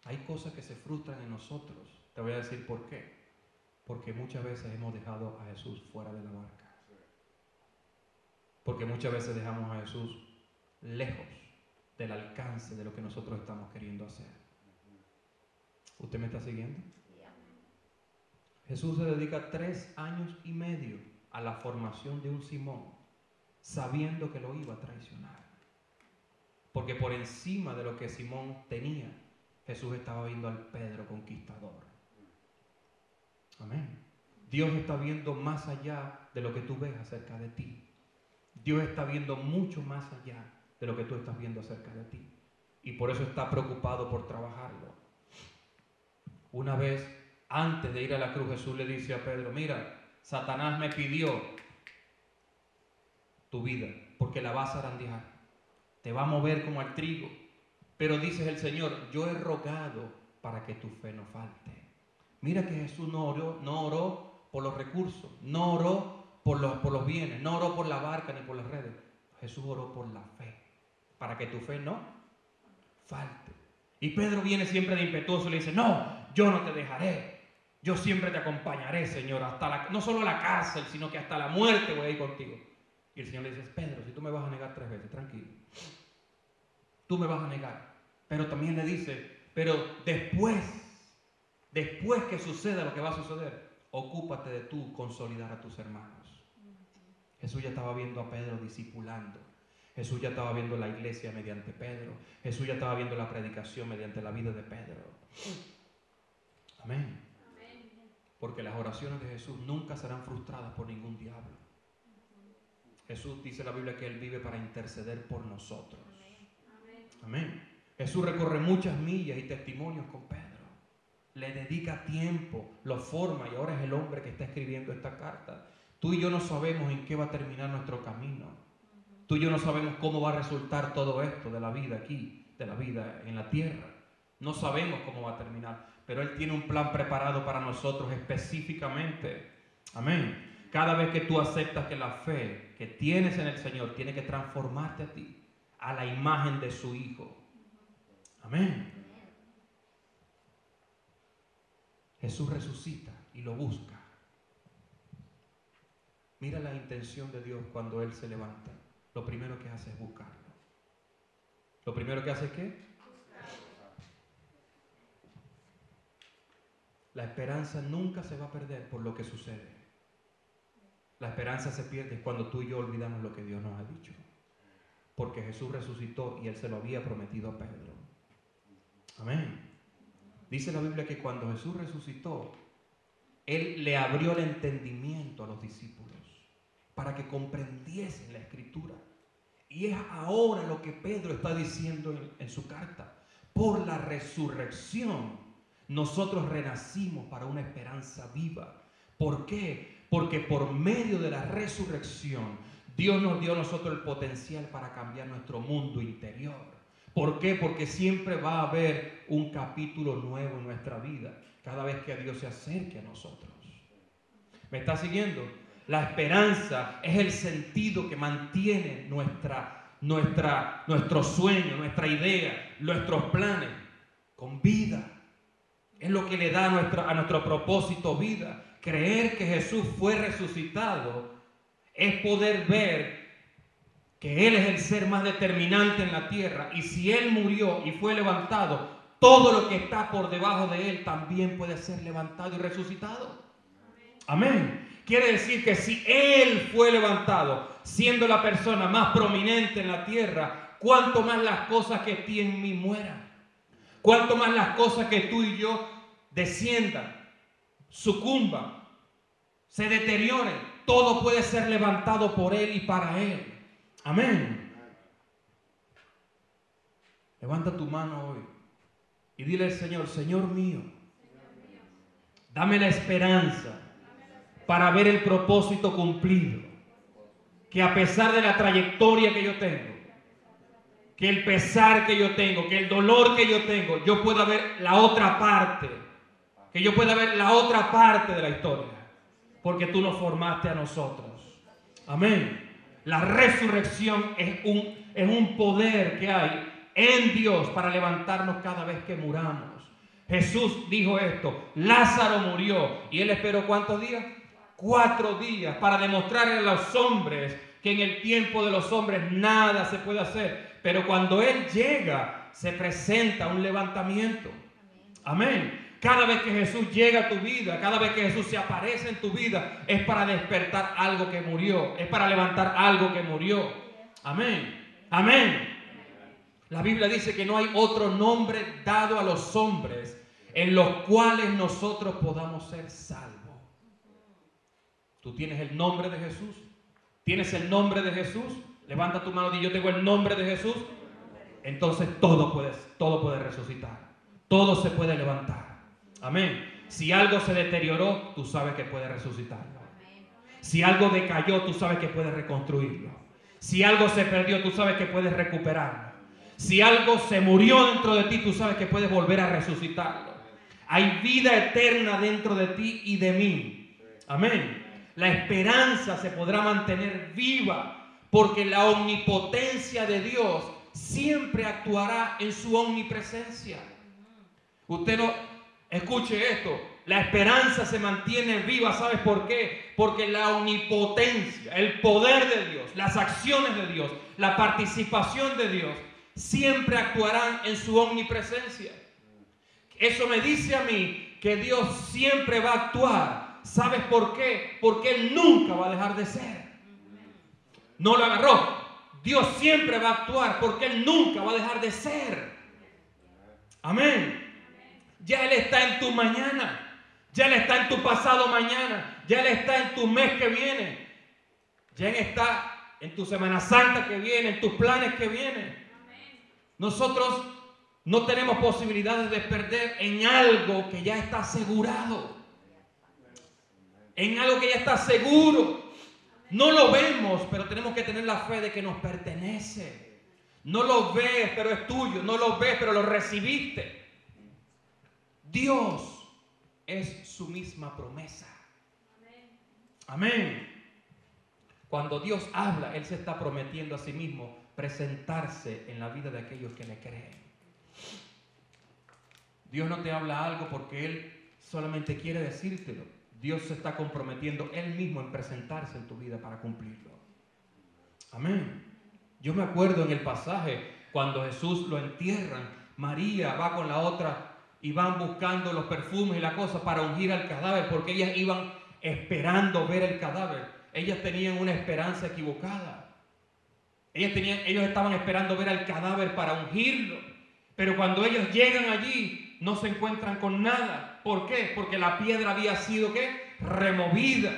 Hay cosas que se frustran en nosotros. Te voy a decir por qué. Porque muchas veces hemos dejado a Jesús fuera de la barca. Porque muchas veces dejamos a Jesús lejos del alcance de lo que nosotros estamos queriendo hacer. ¿Usted me está siguiendo? Jesús se dedica 3 años y medio a la formación de un Simón, sabiendo que lo iba a traicionar. Porque por encima de lo que Simón tenía, Jesús estaba viendo al Pedro conquistador. Amén. Dios está viendo más allá de lo que tú ves acerca de ti. Dios está viendo mucho más allá de lo que tú estás viendo acerca de ti. Y por eso está preocupado por trabajarlo. Una vez, antes de ir a la cruz, Jesús le dice a Pedro, mira, Satanás me pidió tu vida, porque la vas a zarandear. Te va a mover como al trigo. Pero dice el Señor, yo he rogado para que tu fe no falte. Mira que Jesús no oró por los recursos, no oró por los bienes, no oró por la barca ni por las redes. Jesús oró por la fe, para que tu fe no falte. Y Pedro viene siempre de impetuoso y le dice, no, yo no te dejaré. Yo siempre te acompañaré, Señor, hasta no solo a la cárcel, sino que hasta la muerte voy a ir contigo. Y el Señor le dice, Pedro, si tú me vas a negar 3 veces, tranquilo. Tú me vas a negar. Pero también le dice, pero después que suceda lo que va a suceder, ocúpate de tú consolidar a tus hermanos. Jesús ya estaba viendo a Pedro discipulando. Jesús ya estaba viendo la iglesia mediante Pedro. Jesús ya estaba viendo la predicación mediante la vida de Pedro. Amén. Porque las oraciones de Jesús nunca serán frustradas por ningún diablo. Jesús dice en la Biblia que Él vive para interceder por nosotros. Amén. Jesús recorre muchas millas y testimonios con Pedro. Le dedica tiempo, lo forma y ahora es el hombre que está escribiendo esta carta. Tú y yo no sabemos en qué va a terminar nuestro camino. Tú y yo no sabemos cómo va a resultar todo esto de la vida aquí, de la vida en la tierra. No sabemos cómo va a terminar, pero Él tiene un plan preparado para nosotros específicamente. Amén. Cada vez que tú aceptas que la fe que tienes en el Señor tiene que transformarte a ti, a la imagen de su Hijo. Amén. Jesús resucita y lo busca. Mira la intención de Dios cuando Él se levanta. Lo primero que hace es buscarlo. ¿Lo primero que hace es qué? La esperanza nunca se va a perder por lo que sucede. La esperanza se pierde cuando tú y yo olvidamos lo que Dios nos ha dicho. Porque Jesús resucitó y Él se lo había prometido a Pedro. Amén. Dice la Biblia que cuando Jesús resucitó, Él le abrió el entendimiento a los discípulos para que comprendiesen la Escritura. Y es ahora lo que Pedro está diciendo en su carta. Por la resurrección, nosotros renacimos para una esperanza viva. ¿Por qué? Porque por medio de la resurrección, Dios nos dio a nosotros el potencial para cambiar nuestro mundo interior. ¿Por qué? Porque siempre va a haber un capítulo nuevo en nuestra vida cada vez que Dios se acerque a nosotros. ¿Me está siguiendo? La esperanza es el sentido que mantiene nuestro sueño, nuestra idea, nuestros planes con vida. Es lo que le da a nuestro propósito vida. Creer que Jesús fue resucitado es poder ver que Él es el ser más determinante en la tierra, y si Él murió y fue levantado, todo lo que está por debajo de Él también puede ser levantado y resucitado. Amén. Quiere decir que si Él fue levantado, siendo la persona más prominente en la tierra, cuánto más las cosas que ti en mí mueran, cuánto más las cosas que tú y yo desciendan, sucumban, se deterioren, todo puede ser levantado por Él y para Él. Amén. Levanta tu mano hoy y dile al Señor: Señor mío, dame la esperanza para ver el propósito cumplido. Que a pesar de la trayectoria que yo tengo, que el pesar que yo tengo, que el dolor que yo tengo, yo pueda ver la otra parte. Que yo pueda ver la otra parte de la historia. Porque tú nos formaste a nosotros. Amén. La resurrección es un poder que hay en Dios para levantarnos cada vez que muramos. Jesús dijo esto: Lázaro murió, y Él esperó ¿cuántos días? 4 días, para demostrarle a los hombres que en el tiempo de los hombres nada se puede hacer. Pero cuando Él llega, se presenta un levantamiento. Amén. Cada vez que Jesús llega a tu vida, cada vez que Jesús se aparece en tu vida, es para despertar algo que murió, es para levantar algo que murió. Amén. Amén. La Biblia dice que no hay otro nombre dado a los hombres en los cuales nosotros podamos ser salvos. ¿Tú tienes el nombre de Jesús? ¿Tienes el nombre de Jesús? Levanta tu mano y di: yo tengo el nombre de Jesús. Entonces todo puede resucitar. Todo se puede levantar. Amén. Si algo se deterioró, tú sabes que puedes resucitarlo. Si algo decayó, tú sabes que puedes reconstruirlo. Si algo se perdió, tú sabes que puedes recuperarlo. Si algo se murió dentro de ti, tú sabes que puedes volver a resucitarlo. Hay vida eterna dentro de ti y de mí. Amén. La esperanza se podrá mantener viva porque la omnipotencia de Dios siempre actuará en su omnipresencia. Usted no... Escuche esto, la esperanza se mantiene viva. ¿Sabes por qué? Porque la omnipotencia, el poder de Dios, las acciones de Dios, la participación de Dios, siempre actuarán en su omnipresencia. Eso me dice a mí que Dios siempre va a actuar. ¿Sabes por qué? Porque Él nunca va a dejar de ser. No lo agarró. Dios siempre va a actuar porque Él nunca va a dejar de ser. Amén. Ya Él está en tu mañana, ya Él está en tu pasado mañana, ya Él está en tu mes que viene, ya Él está en tu Semana Santa que viene, en tus planes que vienen. Nosotros no tenemos posibilidades de perder en algo que ya está asegurado, en algo que ya está seguro. No lo vemos, pero tenemos que tener la fe de que nos pertenece. No lo ves, pero es tuyo. No lo ves, pero lo recibiste. Dios es su misma promesa. Amén. Cuando Dios habla, Él se está prometiendo a sí mismo presentarse en la vida de aquellos que le creen. Dios no te habla algo porque Él solamente quiere decírtelo. Dios se está comprometiendo Él mismo en presentarse en tu vida para cumplirlo. Amén. Yo me acuerdo en el pasaje cuando Jesús lo entierran, María va con la otra y van buscando los perfumes y la cosa para ungir al cadáver, porque ellas iban esperando ver el cadáver. Ellas tenían una esperanza equivocada. Ellos estaban esperando ver al cadáver para ungirlo, pero cuando ellos llegan allí no se encuentran con nada. ¿Por qué? Porque la piedra había sido ¿qué? Removida.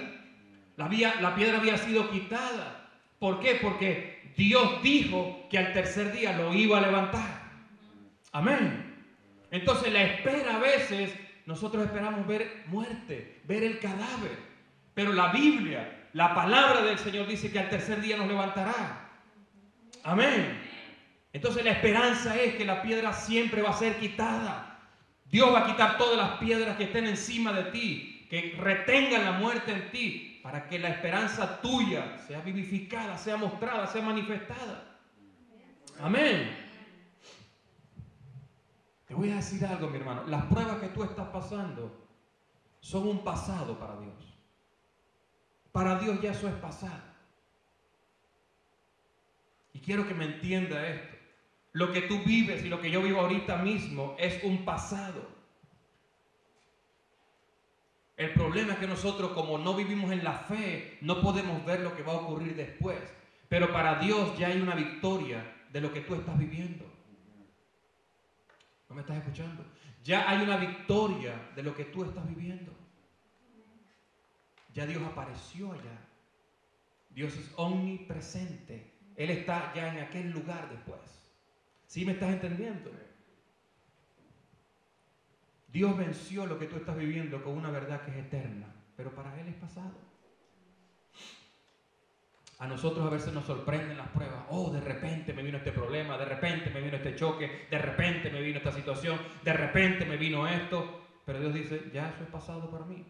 La piedra había sido quitada. ¿Por qué? Porque Dios dijo que al tercer día lo iba a levantar. Amén. Entonces la espera, a veces nosotros esperamos ver muerte, ver el cadáver. Pero la Biblia, la palabra del Señor dice que al tercer día nos levantará. Amén. Entonces la esperanza es que la piedra siempre va a ser quitada. Dios va a quitar todas las piedras que estén encima de ti, que retengan la muerte en ti, para que la esperanza tuya sea vivificada, sea mostrada, sea manifestada. Amén. Te voy a decir algo, mi hermano. Las pruebas que tú estás pasando son un pasado para Dios. Para Dios ya eso es pasado. Y quiero que me entienda esto. Lo que tú vives y lo que yo vivo ahorita mismo es un pasado. El problema es que nosotros, como no vivimos en la fe, no podemos ver lo que va a ocurrir después. Pero para Dios ya hay una victoria de lo que tú estás viviendo. ¿No me estás escuchando? Ya hay una victoria de lo que tú estás viviendo. Ya Dios apareció allá. Dios es omnipresente. Él está ya en aquel lugar después. ¿Sí me estás entendiendo? Dios venció lo que tú estás viviendo con una verdad que es eterna, pero para Él es pasado. A nosotros a veces nos sorprenden las pruebas. Oh, de repente me vino este problema, de repente me vino este choque, de repente me vino esta situación, de repente me vino esto. Pero Dios dice, ya eso es pasado para mí.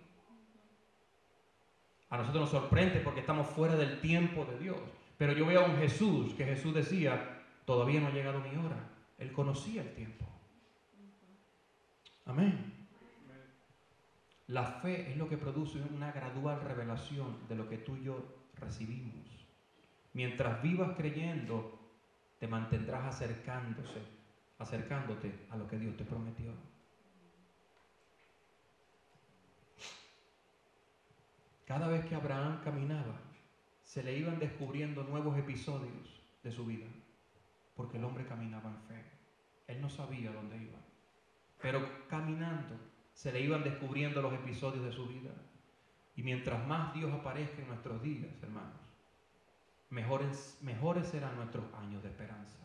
A nosotros nos sorprende porque estamos fuera del tiempo de Dios. Pero yo veo a un Jesús, que Jesús decía, todavía no ha llegado mi hora. Él conocía el tiempo. Amén. La fe es lo que produce una gradual revelación de lo que tú y yo recibimos. Mientras vivas creyendo, te mantendrás acercándote a lo que Dios te prometió. Cada vez que Abraham caminaba, se le iban descubriendo nuevos episodios de su vida, porque el hombre caminaba en fe. Él no sabía dónde iba, pero caminando se le iban descubriendo los episodios de su vida. Y mientras más Dios aparezca en nuestros días, hermanos, mejores serán nuestros años de esperanza.